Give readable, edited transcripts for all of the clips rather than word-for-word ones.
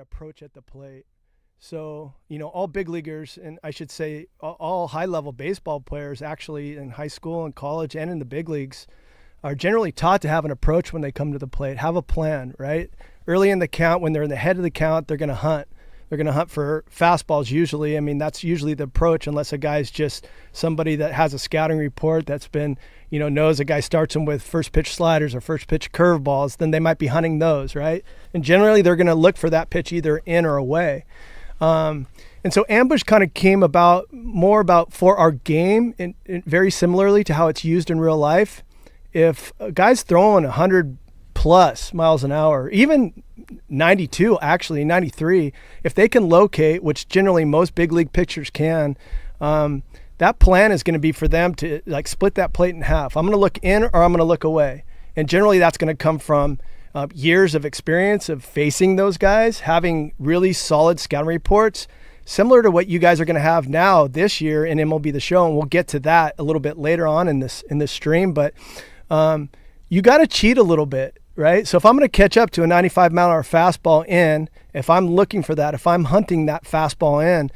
approach at the plate. So, all big leaguers, and I should say all high-level baseball players actually in high school and college and in the big leagues are generally taught to have an approach when they come to the plate, have a plan, right? Early in the count, when they're in the head of the count, they're going to hunt. They're going to hunt for fastballs usually. I mean, that's usually the approach unless a guy's just somebody that has a scouting report that's been, knows a guy starts them with first pitch sliders or first pitch curveballs, then they might be hunting those, right? And generally they're going to look for that pitch either in or away. And so ambush kind of came more about for our game and very similarly to how it's used in real life. If a guy's throwing 100 plus miles an hour, even 92, actually 93, if they can locate, which generally most big league pitchers can, that plan is going to be for them to like split that plate in half. I'm going to look in or I'm going to look away. And generally that's going to come from years of experience of facing those guys, having really solid scouting reports, similar to what you guys are going to have now this year in MLB The Show. And we'll get to that a little bit later on in this stream. But you got to cheat a little bit, right? So if I'm going to catch up to a 95-mile-an-hour fastball in, if I'm looking for that, if I'm hunting that fastball in,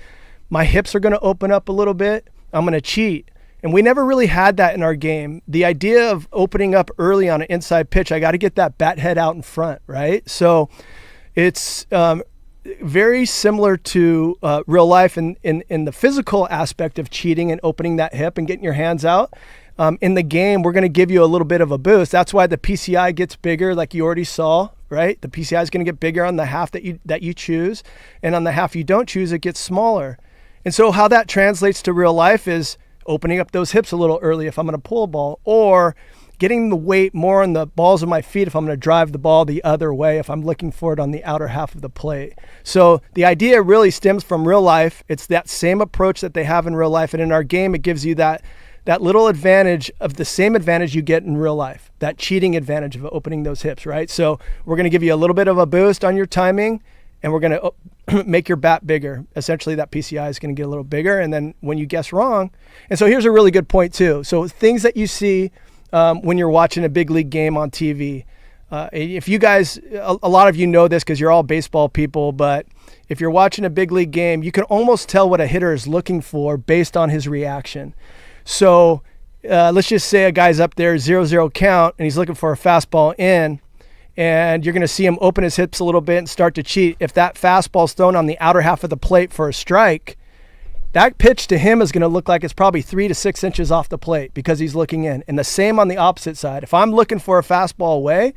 my hips are going to open up a little bit. I'm going to cheat. And we never really had that in our game. The idea of opening up early on an inside pitch, I got to get that bat head out in front, right? So it's very similar to real life in the physical aspect of cheating and opening that hip and getting your hands out. In the game, we're going to give you a little bit of a boost. That's why the PCI gets bigger, like you already saw, right? The PCI is going to get bigger on the half that you choose, and on the half you don't choose, it gets smaller. And so how that translates to real life is opening up those hips a little early if I'm going to pull a ball, or getting the weight more on the balls of my feet if I'm going to drive the ball the other way if I'm looking for it on the outer half of the plate. So the idea really stems from real life. It's that same approach that they have in real life, and in our game, it gives you that little advantage of the same advantage you get in real life, that cheating advantage of opening those hips, right? So we're going to give you a little bit of a boost on your timing, and we're going to make your bat bigger. Essentially, that PCI is going to get a little bigger, and then when you guess wrong, and so here's a really good point too. So things that you see when you're watching a big league game on TV, if you guys, a lot of you know this because you're all baseball people, but if you're watching a big league game, you can almost tell what a hitter is looking for based on his reaction. So let's just say a guy's up there 0-0 count and he's looking for a fastball in, and you're going to see him open his hips a little bit and start to cheat. If that fastball's thrown on the outer half of the plate for a strike, that pitch to him is going to look like it's probably 3 to 6 inches off the plate because he's looking in. And the same on the opposite side. If I'm looking for a fastball away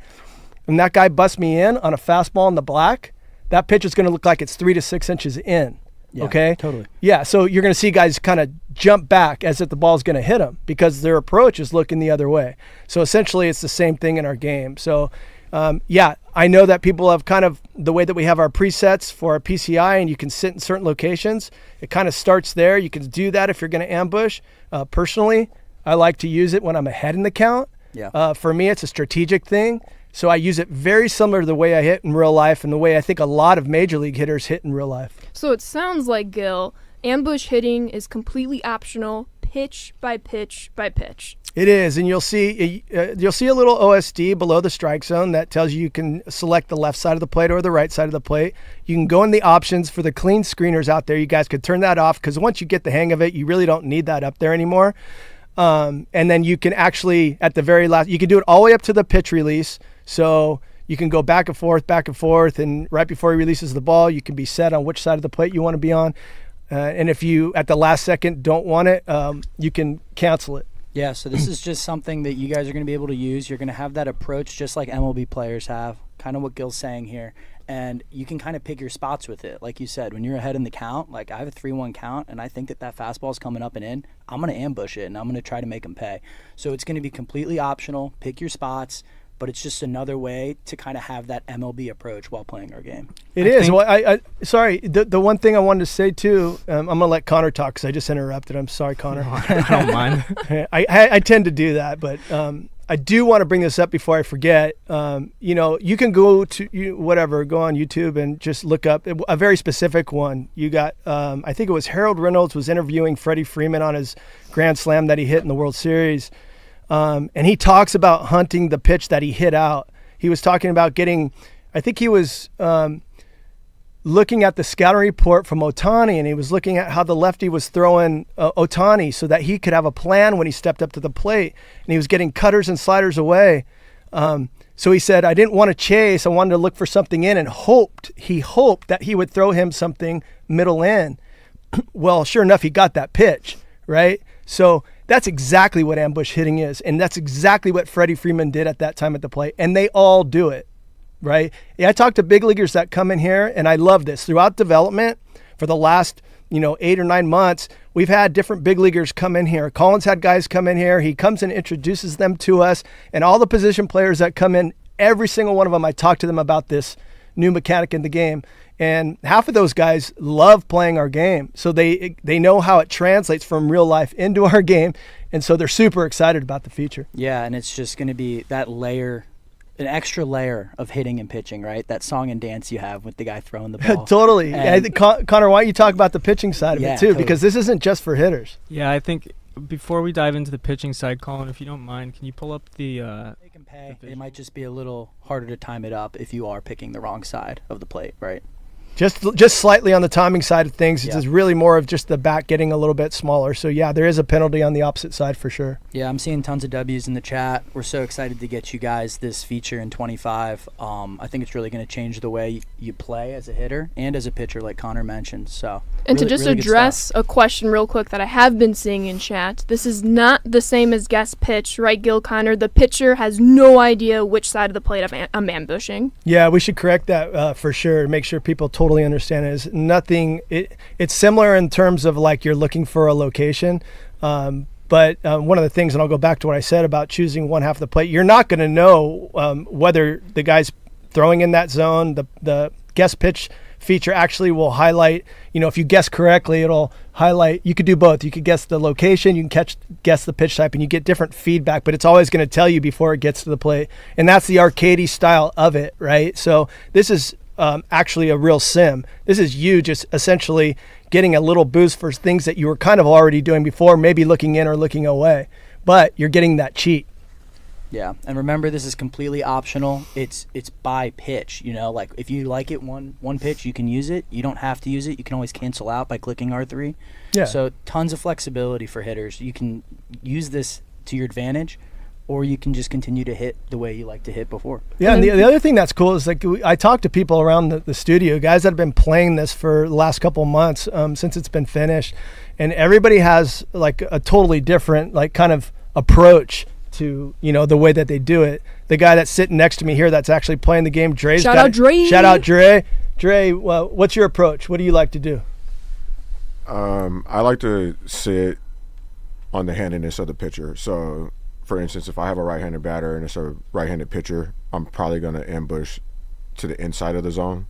and that guy busts me in on a fastball in the black, that pitch is going to look like it's 3 to 6 inches in. Yeah, okay? Totally. Yeah, so you're going to see guys kind of jump back as if the ball's going to hit them because their approach is looking the other way. So essentially it's the same thing in our game. So I know that people have kind of the way that we have our presets for our PCI, and you can sit in certain locations. It kind of starts there. You can do that if you're going to ambush. Personally, I like to use it when I'm ahead in the count. Yeah. For me, it's a strategic thing. So I use it very similar to the way I hit in real life and the way I think a lot of major league hitters hit in real life. So it sounds like, Gil, ambush hitting is completely optional, pitch by pitch by pitch. It is, and you'll see a little OSD below the strike zone that tells you can select the left side of the plate or the right side of the plate. You can go in the options for the clean screeners out there. You guys could turn that off because once you get the hang of it, you really don't need that up there anymore. And then you can actually, at the very last, you can do it all the way up to the pitch release. So you can go back and forth, and right before he releases the ball, you can be set on which side of the plate you want to be on. And if you, at the last second, don't want it, you can cancel it. Yeah, so this is just something that you guys are going to be able to use. You're going to have that approach just like MLB players have, kind of what Gil's saying here. And you can kind of pick your spots with it. Like you said, when you're ahead in the count, like I have a 3-1 count, and I think that fastball is coming up and in, I'm going to ambush it, and I'm going to try to make him pay. So it's going to be completely optional. Pick your spots. But it's just another way to kind of have that MLB approach while playing our game. It is. Well, sorry, the one thing I wanted to say too, I'm going to let Connor talk because I just interrupted. I'm sorry, Connor. I don't mind. I tend to do that, but I do want to bring this up before I forget. You can go to go on YouTube and just look up a very specific one. You got, I think it was Harold Reynolds was interviewing Freddie Freeman on his grand slam that he hit in the World Series. And he talks about hunting the pitch that he hit out. He was talking about getting, I think he was looking at the scouting report from Ohtani, and he was looking at how the lefty was throwing Ohtani so that he could have a plan when he stepped up to the plate, and he was getting cutters and sliders away. So he said, I didn't want to chase. I wanted to look for something in, and he hoped that he would throw him something middle in. Well, sure enough, he got that pitch, right? So that's exactly what ambush hitting is, and that's exactly what Freddie Freeman did at that time at the plate, and they all do it, right? Yeah, I talk to big leaguers that come in here, and I love this. Throughout development, for the last 8 or 9 months, we've had different big leaguers come in here. Colin's had guys come in here. He comes and introduces them to us, and all the position players that come in, every single one of them, I talk to them about this new mechanic in the game. And half of those guys love playing our game. So they know how it translates from real life into our game. And so they're super excited about the feature. Yeah, and it's just going to be that layer, an extra layer of hitting and pitching, right? That song and dance you have with the guy throwing the ball. Totally. And Connor, why don't you talk about the pitching side of it too? Totally. Because this isn't just for hitters. Yeah, I think before we dive into the pitching side, Colin, if you don't mind, can you pull up the They can pay. It might just be a little harder to time it up if you are picking the wrong side of the plate, right? Just slightly on the timing side of things. It's really more of just the bat getting a little bit smaller. So, yeah, there is a penalty on the opposite side for sure. Yeah, I'm seeing tons of W's in the chat. We're so excited to get you guys this feature in 25. I think it's really going to change the way you play as a hitter and as a pitcher, like Connor mentioned. So, and to just address a question real quick that I have been seeing in chat, this is not the same as guest pitch, right, Gil Connor? The pitcher has no idea which side of the plate I'm ambushing. Yeah, we should correct that for sure. Make sure people totally understand it. Is nothing. It's similar in terms of like you're looking for a location. But one of the things, and I'll go back to what I said about choosing one half of the plate, you're not going to know whether the guy's throwing in that zone. The guess pitch feature actually will highlight, if you guess correctly, it'll highlight. You could do both. You could guess the location, you can guess the pitch type, and you get different feedback, but it's always going to tell you before it gets to the plate. And that's the arcadey style of it, right? So this is actually a real sim. This is you just essentially getting a little boost for things that you were kind of already doing before, maybe looking in or looking away, but you're getting that cheat. Yeah, and remember, this is completely optional. It's by pitch. Like if you like it one pitch, you can use it. You don't have to use it. You can always cancel out by clicking R3. Yeah. So tons of flexibility for hitters. You can use this to your advantage, or you can just continue to hit the way you like to hit before. Yeah, and the other thing that's cool is like I talk to people around the studio, guys that have been playing this for the last couple months since it's been finished, and everybody has like a totally different like kind of approach to the way that they do it. The guy that's sitting next to me here that's actually playing the game, Dre's Shout out Dre. Shout out Dre. Dre, what's your approach? What do you like to do? I like to sit on the handedness of the pitcher. So, for instance, if I have a right-handed batter and it's a right-handed pitcher, I'm probably going to ambush to the inside of the zone.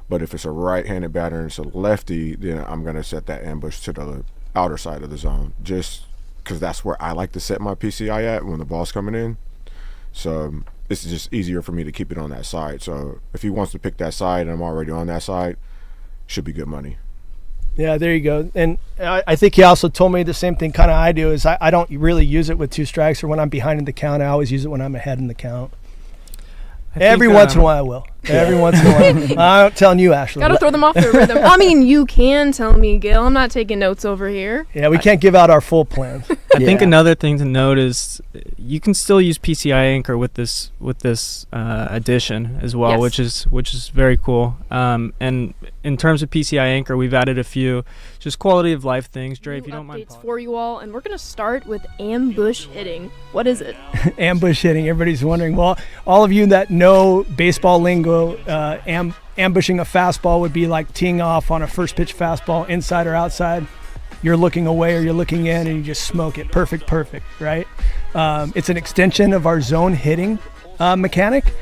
But if it's a right-handed batter and it's a lefty, then I'm going to set that ambush to the outer side of the zone, just because that's where I like to set my PCI at when the ball's coming in. So it's just easier for me to keep it on that side. So if he wants to pick that side and I'm already on that side, should be good money. Yeah, there you go. And I think he also told me the same thing kind of I do is I don't really use it with 2 strikes or when I'm behind in the count. I always use it when I'm ahead in the count. Every once in a while I will. Every once in a while. I'm telling you, Ashley. Gotta throw them off their rhythm. I mean, you can tell me, Gil. I'm not taking notes over here. Yeah, we can't give out our full plans. I think another thing to note is you can still use PCI Anchor with this addition as well, Yes. which is very cool. And in terms of PCI Anchor, we've added a few just quality of life things. Dre, if you don't mind. Updates for you all, and we're gonna start with ambush hitting. What is it? Ambush hitting. Everybody's wondering. Well, all of you that know baseball lingo, ambushing a fastball would be like teeing off on a first pitch fastball, inside or outside. You're looking away or you're looking in and you just smoke it. Perfect, right? It's an extension of our zone hitting mechanic.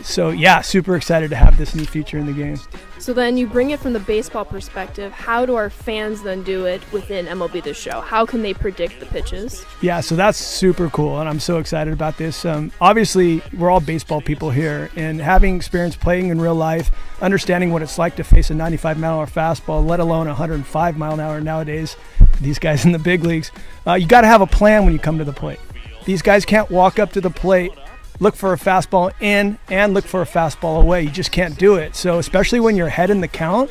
So yeah, super excited to have this new feature in the game. So then you bring it from the baseball perspective. How do our fans then do it within MLB The Show? How can they predict the pitches? Yeah, so that's super cool, and I'm so excited about this. Obviously, we're all baseball people here, and having experience playing in real life, understanding what it's like to face a 95-mile-an-hour fastball, let alone 105-mile-an-hour nowadays, these guys in the big leagues, you got to have a plan when you come to the plate. These guys can't walk up to the plate look for a fastball in and look for a fastball away. You just can't do it. So especially when you're ahead in the count,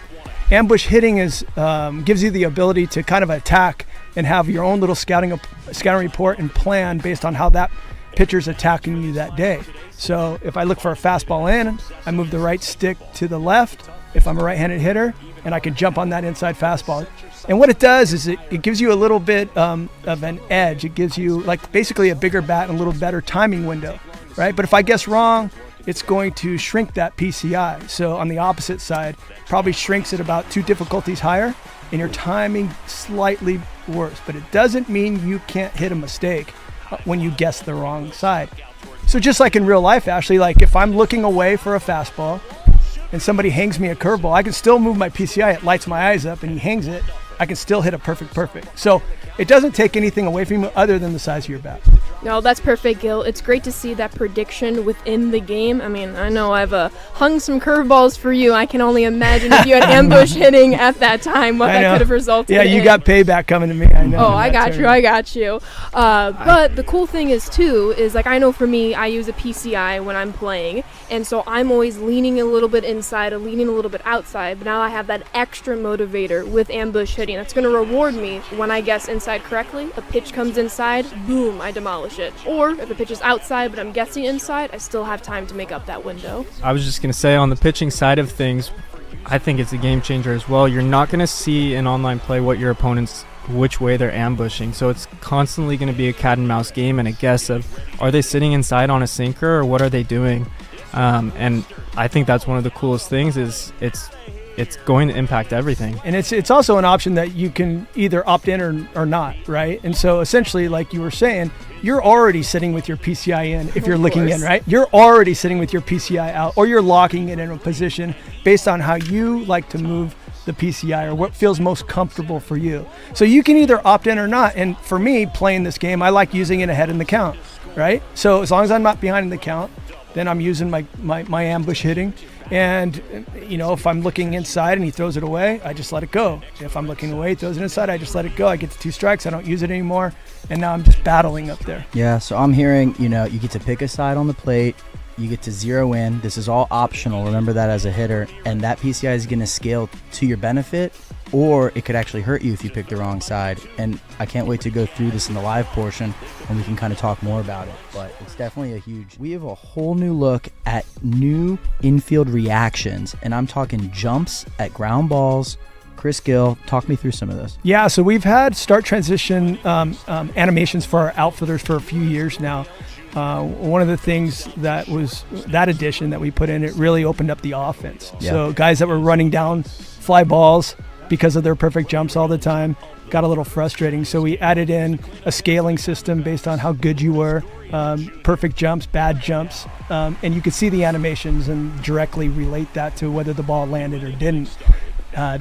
ambush hitting gives you the ability to kind of attack and have your own little scouting report and plan based on how that pitcher's attacking you that day. So if I look for a fastball in, I move the right stick to the left if I'm a right-handed hitter, and I can jump on that inside fastball. And what it does is it gives you a little bit of an edge. It gives you like basically a bigger bat and a little better timing window, right? But if I guess wrong, it's going to shrink that PCI. So on the opposite side, probably shrinks it about 2 difficulties higher, and your timing slightly worse. But it doesn't mean you can't hit a mistake when you guess the wrong side. So just like in real life, Ashley, like if I'm looking away for a fastball and somebody hangs me a curveball, I can still move my PCI. It lights my eyes up and he hangs it. I can still hit a perfect. So it doesn't take anything away from you other than the size of your bat. No, that's perfect, Gil. It's great to see that prediction within the game. I mean, I know I've hung some curveballs for you. I can only imagine if you had ambush hitting at that time, what that could have resulted in. Yeah, you got payback coming to me. I know. Oh, I got you. But the cool thing is, too, is like I know for me, I use a PCI when I'm playing, and so I'm always leaning a little bit inside or leaning a little bit outside, but now I have that extra motivator with ambush hitting. That's going to reward me when I guess inside correctly. A pitch comes inside, boom, I demolish it. Or if a pitch is outside but I'm guessing inside, I still have time to make up that window. I was just going to say, on the pitching side of things, I think it's a game changer as well. You're not going to see in online play what your opponents, which way they're ambushing. So it's constantly going to be a cat and mouse game and a guess of, are they sitting inside on a sinker or what are they doing? And I think that's one of the coolest things is it's going to impact everything. And it's also an option that you can either opt in or not, right? And so essentially, like you were saying, you're already sitting with your PCI in if you're looking in, right? You're already sitting with your PCI out, or you're locking it in a position based on how you like to move the PCI or what feels most comfortable for you. So you can either opt in or not. And for me, playing this game, I like using it ahead in the count, right? So as long as I'm not behind in the count, then I'm using my ambush hitting. And, you know, if I'm looking inside and he throws it away, I just let it go. If I'm looking away, he throws it inside, I just let it go. I get to 2 strikes. I don't use it anymore. And now I'm just battling up there. Yeah, so I'm hearing, you know, you get to pick a side on the plate. You get to zero in. This is all optional. Remember that as a hitter. And that PCI is going to scale to your benefit, or it could actually hurt you if you pick the wrong side. And I can't wait to go through this in the live portion and we can kind of talk more about it. But it's definitely a huge... We have a whole new look at new infield reactions. And I'm talking jumps at ground balls. Chris Gill, talk me through some of this. Yeah, so we've had start transition animations for our outfielders for a few years now. One of the things that was that addition that we put in, it really opened up the offense. Yeah. So guys that were running down fly balls because of their perfect jumps all the time got a little frustrating. So we added in a scaling system based on how good you were, perfect jumps, bad jumps, and you could see the animations and directly relate that to whether the ball landed or didn't.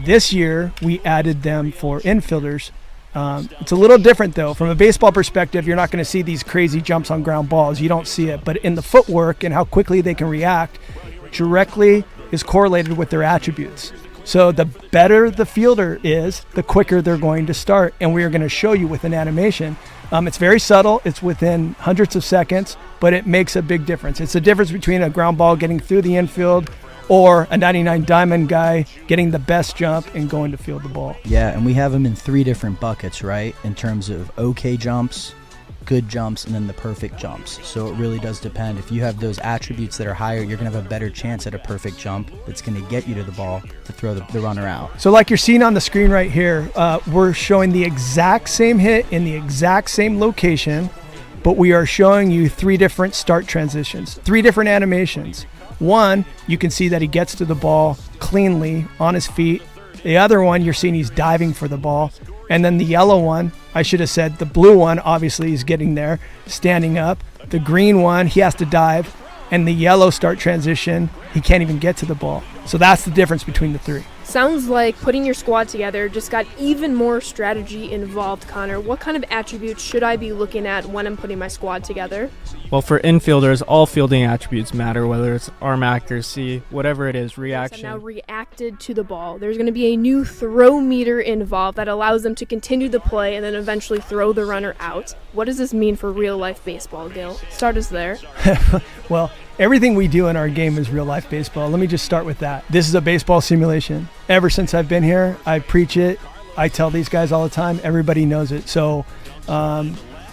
This year, we added them for infielders. It's a little different, though. From a baseball perspective, you're not going to see these crazy jumps on ground balls. You don't see it. But in the footwork and how quickly they can react directly is correlated with their attributes. So the better the fielder is, the quicker they're going to start. And we are going to show you with an animation. It's very subtle. It's within hundreds of seconds, but it makes a big difference. It's the difference between a ground ball getting through the infield or a 99 diamond guy getting the best jump and going to field the ball. Yeah, and we have them in 3 different buckets, right? In terms of okay jumps, good jumps, and then the perfect jumps. So it really does depend. If you have those attributes that are higher, you're going to have a better chance at a perfect jump that's going to get you to the ball to throw the runner out. So like you're seeing on the screen right here, we're showing the exact same hit in the exact same location, but we are showing you 3 different start transitions, 3 different animations. One, you can see that he gets to the ball cleanly on his feet. The other one, you're seeing he's diving for the ball. And then the yellow one, I should have said the blue one, obviously he's getting there, standing up. The green one, he has to dive. And the yellow start transition, he can't even get to the ball. So that's the difference between the 3. Sounds like putting your squad together just got even more strategy involved, Connor. What kind of attributes should I be looking at when I'm putting my squad together? Well, for infielders, all fielding attributes matter, whether it's arm accuracy, whatever it is, reaction. Now reacted to the ball. There's going to be a new throw meter involved that allows them to continue the play and then eventually throw the runner out. What does this mean for real-life baseball, Gil? Start us there. Well, everything we do in our game is real-life baseball. Let me just start with that. This is a baseball simulation. Ever since I've been here, I preach it. I tell these guys all the time. Everybody knows it. So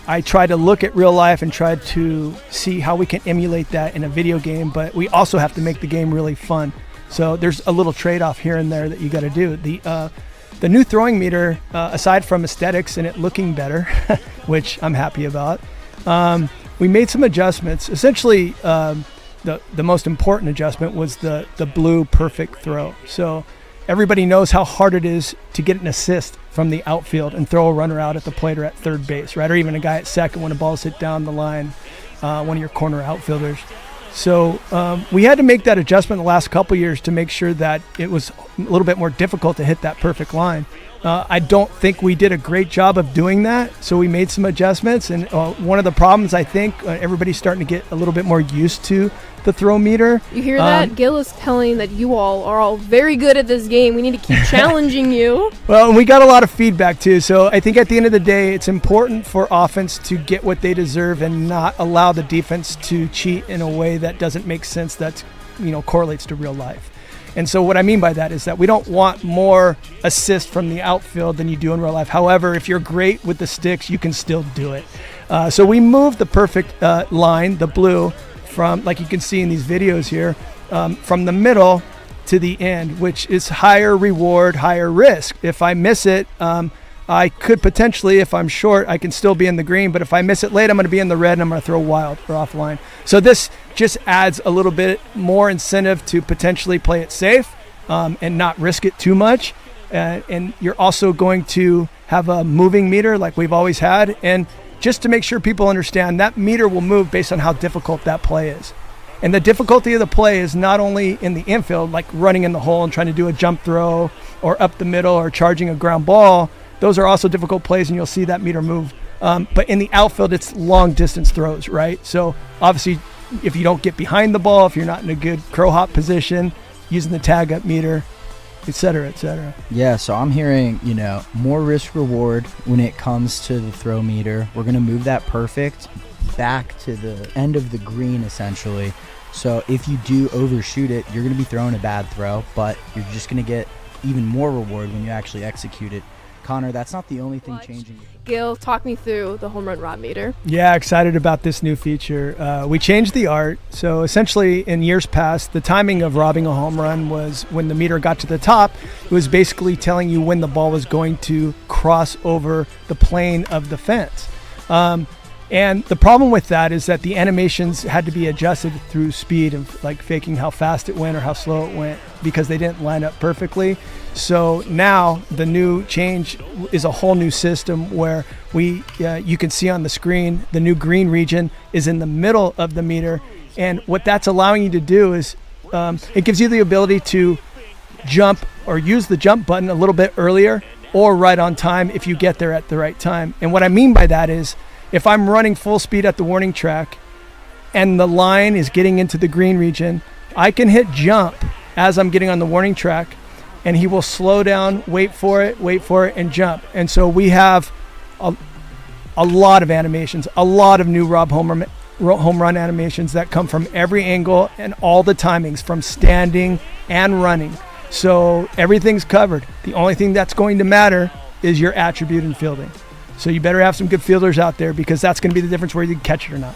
I try to look at real life and try to see how we can emulate that in a video game, but we also have to make the game really fun. So there's a little trade-off here and there that you got to do. The new throwing meter, aside from aesthetics and it looking better, which I'm happy about, we made some adjustments. Essentially, the most important adjustment was the blue perfect throw. So everybody knows how hard it is to get an assist from the outfield and throw a runner out at the plate or at third base, right? Or even a guy at second when a ball's hit down the line, one of your corner outfielders. So we had to make that adjustment the last couple years to make sure that it was a little bit more difficult to hit that perfect line. I don't think we did a great job of doing that, so we made some adjustments. And one of the problems, I think, everybody's starting to get a little bit more used to the throw meter. You hear that? Gil is telling that you all are all very good at this game. We need to keep challenging you. Well, and we got a lot of feedback, too. So I think at the end of the day, it's important for offense to get what they deserve and not allow the defense to cheat in a way that doesn't make sense, that correlates to real life. And so what I mean by that is that we don't want more assist from the outfield than you do in real life. However, if you're great with the sticks, you can still do it. So we moved the perfect line, the blue, from, like you can see in these videos here, from the middle to the end, which is higher reward, higher risk. If I miss it, I could potentially, if I'm short, I can still be in the green, but if I miss it late, I'm going to be in the red and I'm going to throw wild or offline. So this just adds a little bit more incentive to potentially play it safe and not risk it too much. And you're also going to have a moving meter like we've always had. And just to make sure people understand, that meter will move based on how difficult that play is. And the difficulty of the play is not only in the infield, like running in the hole and trying to do a jump throw or up the middle or charging a ground ball. Those are also difficult plays, and you'll see that meter move. But in the outfield, it's long distance throws, right? So obviously, if you don't get behind the ball, if you're not in a good crow hop position, using the tag up meter, et cetera, et cetera. Yeah, so I'm hearing, more risk reward when it comes to the throw meter. We're going to move that perfect back to the end of the green, essentially. So if you do overshoot it, you're going to be throwing a bad throw, but you're just going to get even more reward when you actually execute it. Connor, that's not the only thing changing. Gil, talk me through the home run rob meter. Yeah, excited about this new feature. We changed the art. So essentially, in years past, the timing of robbing a home run was when the meter got to the top. It was basically telling you when the ball was going to cross over the plane of the fence. And the problem with that is that the animations had to be adjusted through speed of like faking how fast it went or how slow it went because they didn't line up perfectly. So now the new change is a whole new system where you can see on the screen the new green region is in the middle of the meter. And what that's allowing you to do is it gives you the ability to jump or use the jump button a little bit earlier or right on time if you get there at the right time. And what I mean by that is, if I'm running full speed at the warning track and the line is getting into the green region, I can hit jump as I'm getting on the warning track and he will slow down, wait for it, and jump. And so we have a lot of animations, a lot of new Rob home run animations that come from every angle and all the timings from standing and running. So everything's covered. The only thing that's going to matter is your attribute in fielding. So you better have some good fielders out there because that's going to be the difference whether you can catch it or not.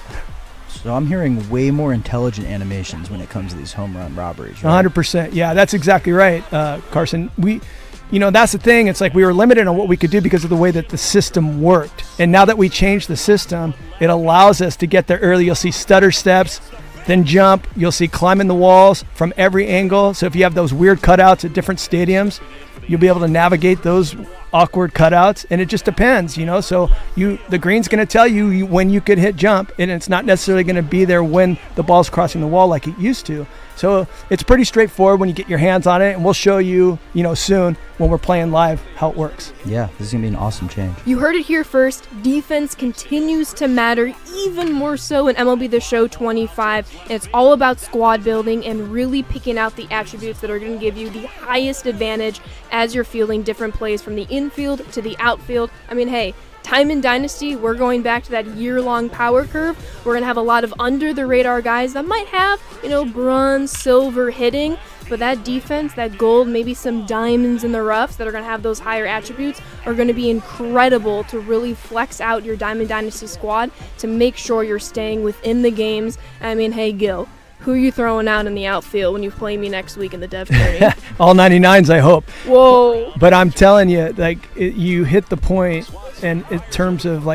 So I'm hearing way more intelligent animations when it comes to these home run robberies. Right? 100%. Yeah, that's exactly right, Carson. That's the thing. It's like we were limited on what we could do because of the way that the system worked. And now that we changed the system, it allows us to get there early. You'll see stutter steps, then jump. You'll see climbing the walls from every angle. So if you have those weird cutouts at different stadiums, you'll be able to navigate those awkward cutouts, and it just depends, so the green's going to tell you when you could hit jump, and it's not necessarily going to be there when the ball's crossing the wall like it used to. So it's pretty straightforward when you get your hands on it, and we'll show you, soon when we're playing live how it works. Yeah, this is going to be an awesome change. You heard it here first. Defense continues to matter even more so in MLB The Show 25. And it's all about squad building and really picking out the attributes that are going to give you the highest advantage as you're fielding different plays from the infield to the outfield. I mean, hey, time in Dynasty, we're going back to that year-long power curve. We're going to have a lot of under-the-radar guys that might have, bronze, silver hitting, but that defense, that gold, maybe some diamonds in the roughs that are going to have those higher attributes are going to be incredible to really flex out your Diamond Dynasty squad to make sure you're staying within the games. I mean, hey, Gil, who are you throwing out in the outfield when you play me next week in the Dev Tourney? All 99s, I hope. Whoa. But I'm telling you, you hit the point, and in terms of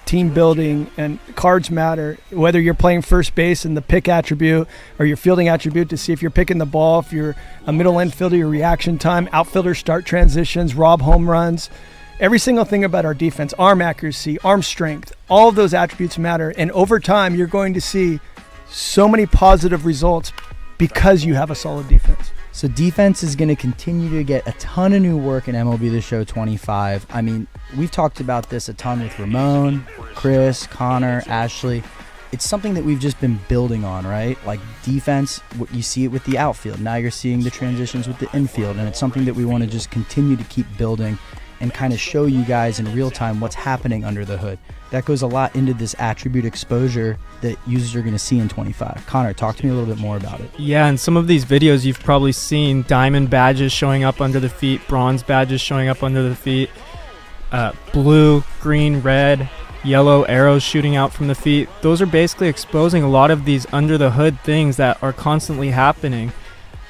team building, and cards matter, whether you're playing first base and the pick attribute or your fielding attribute to see if you're picking the ball, if you're a middle infielder, your reaction time, outfielders start transitions, rob home runs. Every single thing about our defense, arm accuracy, arm strength, all of those attributes matter. And over time, you're going to see so many positive results because you have a solid defense. So defense is going to continue to get a ton of new work in MLB The Show 25. I mean, we've talked about this a ton with Ramon, Chris, Connor, Ashley. It's something that we've just been building on, right? Like defense, you see it with the outfield. Now you're seeing the transitions with the infield, and it's something that we want to just continue to keep building and kind of show you guys in real time what's happening under the hood. That goes a lot into this attribute exposure that users are going to see in 25. Connor, talk to me a little bit more about it. Yeah, in some of these videos you've probably seen diamond badges showing up under the feet, bronze badges showing up under the feet, blue, green, red, yellow arrows shooting out from the feet. Those are basically exposing a lot of these under the hood things that are constantly happening.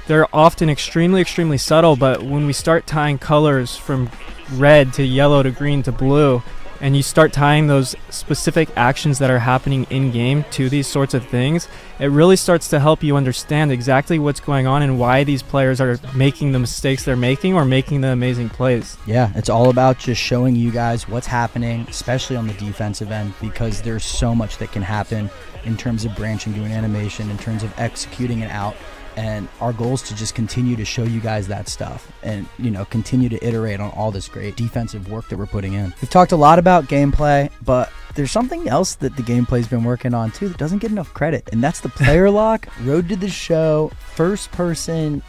They're often extremely, extremely subtle, but when we start tying colors from red to yellow to green to blue, and you start tying those specific actions that are happening in game to these sorts of things, it really starts to help you understand exactly what's going on and why these players are making the mistakes they're making or making the amazing plays. Yeah, it's all about just showing you guys what's happening, especially on the defensive end, because there's so much that can happen in terms of branching to an animation, in terms of executing it out. And our goal is to just continue to show you guys that stuff and, continue to iterate on all this great defensive work that we're putting in. We've talked a lot about gameplay, but there's something else that the gameplay's been working on too that doesn't get enough credit, and that's the player lock, Road to the Show, first person,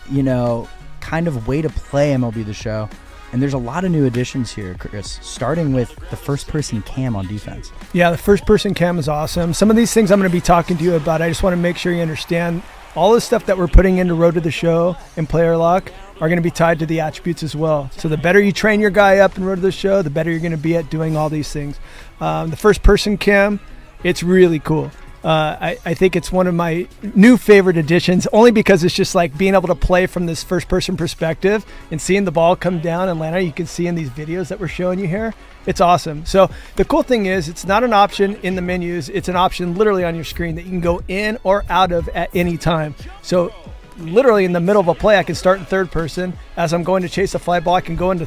kind of way to play MLB The Show. And there's a lot of new additions here, Chris, starting with the first person cam on defense. Yeah, the first person cam is awesome. Some of these things I'm going to be talking to you about, I just want to make sure you understand all the stuff that we're putting into Road to the Show and Player Lock are going to be tied to the attributes as well. So the better you train your guy up in Road to the Show, the better you're going to be at doing all these things. The first person cam, it's really cool. I think it's one of my new favorite additions, only because it's just like being able to play from this first person perspective and seeing the ball come down and land. You can see in these videos that we're showing you here. It's awesome. So the cool thing is it's not an option in the menus. It's an option literally on your screen that you can go in or out of at any time. So literally in the middle of a play, I can start in third person. As I'm going to chase a fly ball, I can go into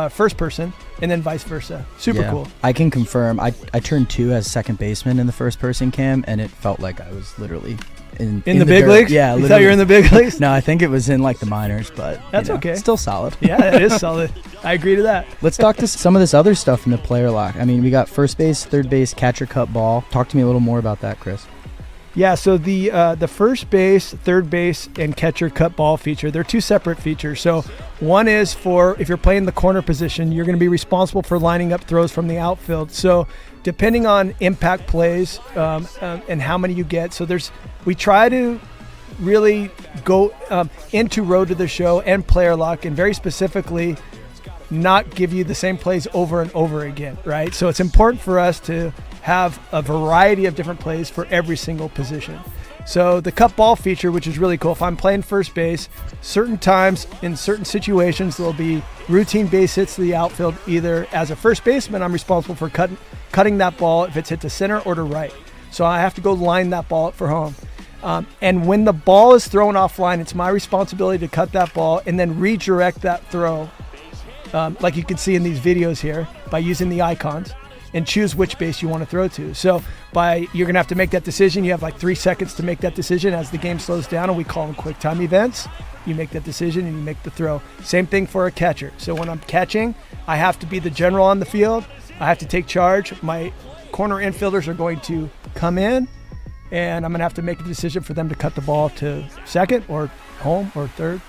first person, and then vice versa. Super cool. I can confirm. I turned 2 as second baseman in the first person cam, and it felt like I was literally in the big dirt. leagues? Yeah, you thought you were in the big leagues? No, I think it was in the minors, but that's okay. Still solid. Yeah, it is solid. I agree to that. Let's talk to some of this other stuff in the player lock. I mean, we got first base, third base, catcher cut ball. Talk to me a little more about that, Chris. Yeah, so the first base, third base, and catcher cut ball feature, they're two separate features. So one is for if you're playing the corner position, you're going to be responsible for lining up throws from the outfield. So depending on impact plays and how many you get, so we try to really go into Road to the Show and Player Lock, and very specifically not give you the same plays over and over again, right? So it's important for us to have a variety of different plays for every single position. So the cut ball feature, which is really cool, if I'm playing first base, certain times in certain situations there'll be routine base hits to the outfield. Either as a first baseman, I'm responsible for cutting that ball if it's hit to center or to right. So I have to go line that ball up for home. And when the ball is thrown offline, it's my responsibility to cut that ball and then redirect that throw like you can see in these videos here, by using the icons, and choose which base you want to throw to. So you're going to have to make that decision. You have like 3 seconds to make that decision as the game slows down, and we call them quick time events. You make that decision and you make the throw. Same thing for a catcher. So when I'm catching, I have to be the general on the field. I have to take charge. My corner infielders are going to come in, and I'm going to have to make a decision for them to cut the ball to second or home or third,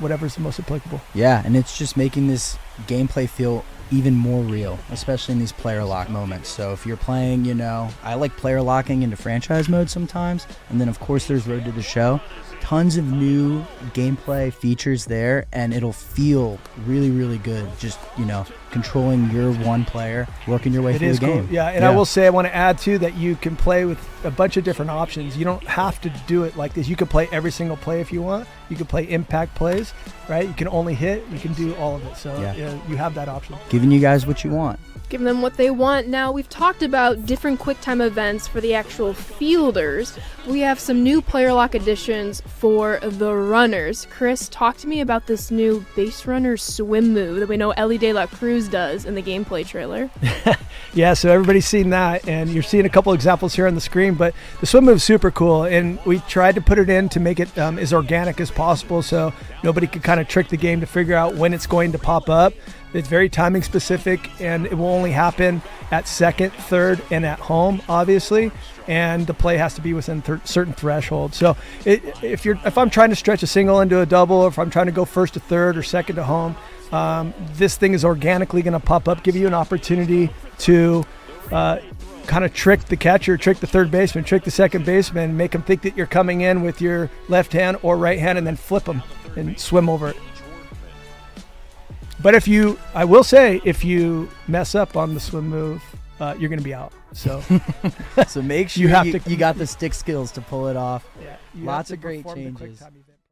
whatever's the most applicable. Yeah, and it's just making this gameplay feel even more real, especially in these player lock moments. So if you're playing, I like player locking into franchise mode sometimes, and then of course there's Road to the Show. Tons of new gameplay features there, and it'll feel really, really good just, controlling your one player, working your way through the game. Cool. Yeah, and I will say, I want to add too that you can play with a bunch of different options. You don't have to do it like this. You can play every single play if you want. You can play impact plays, right? You can only hit. You can do all of it. So you have that option. Giving you guys what you want. Giving them what they want. Now, we've talked about different QuickTime events for the actual fielders. We have some new player lock additions for the runners. Chris, talk to me about this new base runner swim move that we know Ellie De La Cruz does in the gameplay trailer. Yeah, so everybody's seen that, and you're seeing a couple examples here on the screen, but the swim move's super cool, and we tried to put it in to make it as organic as possible so nobody could kind of trick the game to figure out when it's going to pop up. It's very timing specific, and it will only happen at second, third, and at home, obviously, and the play has to be within certain thresholds. So if I'm trying to stretch a single into a double, or if I'm trying to go first to third or second to home, this thing is organically going to pop up, give you an opportunity to kind of trick the catcher, trick the third baseman, trick the second baseman, make them think that you're coming in with your left hand or right hand, and then flip them and swim over it. But I will say, if you mess up on the swim move, you're going to be out. So, so make sure you got the stick skills to pull it off. Yeah, Lots of great changes.